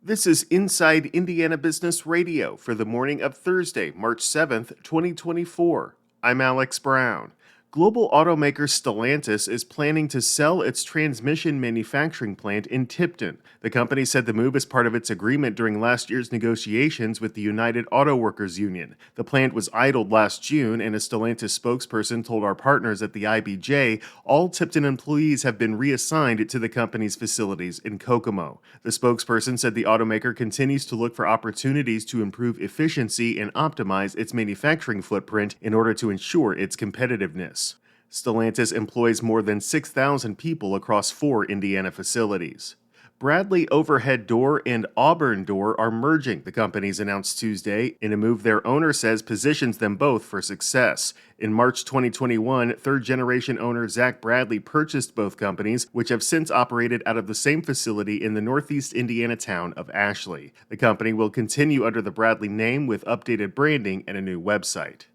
This is Inside Indiana Business Radio for the morning of Thursday, March 7th, 2024. I'm Alex Brown. Global automaker Stellantis is planning to sell its transmission manufacturing plant in Tipton. The company said the move is part of its agreement during last year's negotiations with the United Auto Workers Union. The plant was idled last June, and a Stellantis spokesperson told our partners at the IBJ all Tipton employees have been reassigned to the company's facilities in Kokomo. The spokesperson said the automaker continues to look for opportunities to improve efficiency and optimize its manufacturing footprint in order to ensure its competitiveness. Stellantis employs more than 6,000 people across 4 Indiana facilities. Bradley Overhead Door and Auburn Door are merging, the companies announced Tuesday, in a move their owner says positions them both for success. In March 2021, third-generation owner Zach Bradley purchased both companies, which have since operated out of the same facility in the northeast Indiana town of Ashley. The company will continue under the Bradley name with updated branding and a new website.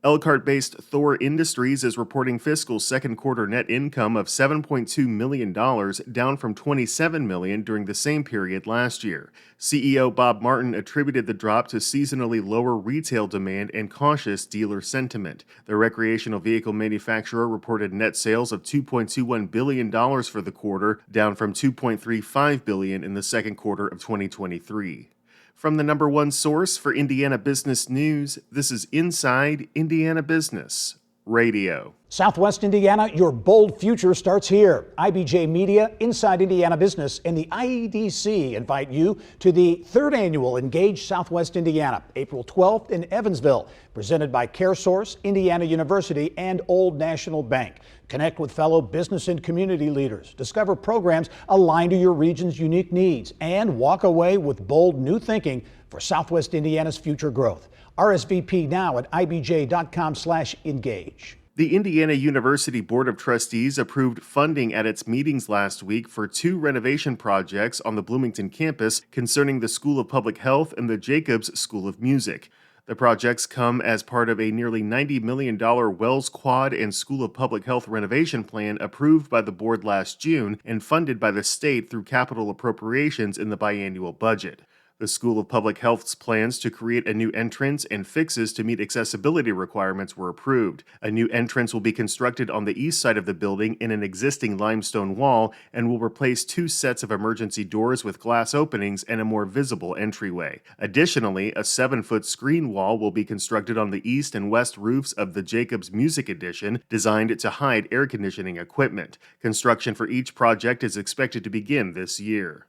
Elkhart-based Thor Industries is reporting fiscal second quarter net income of $7.2 million, down from $27 million during the same period last year. CEO Bob Martin attributed the drop to seasonally lower retail demand and cautious dealer sentiment. The recreational vehicle manufacturer reported net sales of $2.21 billion for the quarter, down from $2.35 billion in the second quarter of 2023. From the number one source for Indiana business news, this is Inside Indiana Business Radio. Southwest Indiana, your bold future starts here. IBJ Media, Inside Indiana Business, and the IEDC invite you to the third annual Engage Southwest Indiana, April 12th in Evansville, presented by CareSource, Indiana University, and Old National Bank. Connect with fellow business and community leaders, discover programs aligned to your region's unique needs, and walk away with bold new thinking for Southwest Indiana's future growth. RSVP now at ibj.com/engage. The Indiana University Board of Trustees approved funding at its meetings last week for 2 renovation projects on the Bloomington campus concerning the School of Public Health and the Jacobs School of Music. The projects come as part of a nearly $90 million Wells Quad and School of Public Health renovation plan approved by the board last June and funded by the state through capital appropriations in the biannual budget. The School of Public Health's plans to create a new entrance and fixes to meet accessibility requirements were approved. A new entrance will be constructed on the east side of the building in an existing limestone wall and will replace 2 sets of emergency doors with glass openings and a more visible entryway. Additionally, a 7-foot screen wall will be constructed on the east and west roofs of the Jacobs Music Edition, designed to hide air conditioning equipment. Construction for each project is expected to begin this year.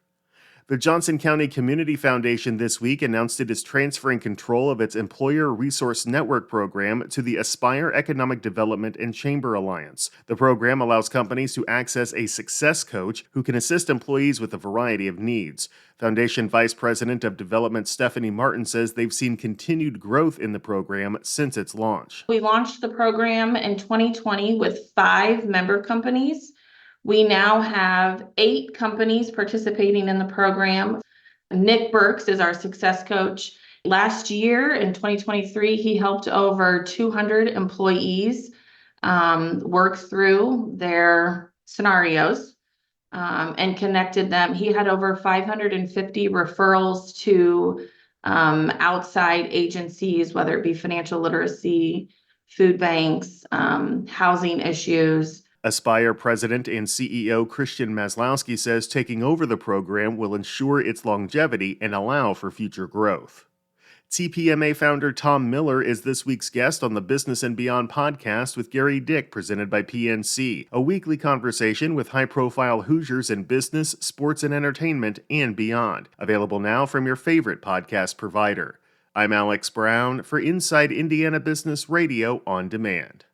The Johnson County Community Foundation this week announced it is transferring control of its Employer Resource Network program to the Aspire Economic Development and Chamber Alliance. The program allows companies to access a success coach who can assist employees with a variety of needs. Foundation Vice President of Development Stephanie Martin says they've seen continued growth in the program since its launch. We launched the program in 2020 with 5 member companies. We now have 8 companies participating in the program. Nick Burks is our success coach. Last year in 2023, he helped over 200 employees work through their scenarios and connected them. He had over 550 referrals to outside agencies, whether it be financial literacy, food banks, housing issues. Aspire President and CEO Christian Maslowski says taking over the program will ensure its longevity and allow for future growth. TPMA founder Tom Miller is this week's guest on the Business and Beyond podcast with Gary Dick, presented by PNC, a weekly conversation with high-profile Hoosiers in business, sports, and entertainment, and beyond. Available now from your favorite podcast provider. I'm Alex Brown for Inside Indiana Business Radio on Demand.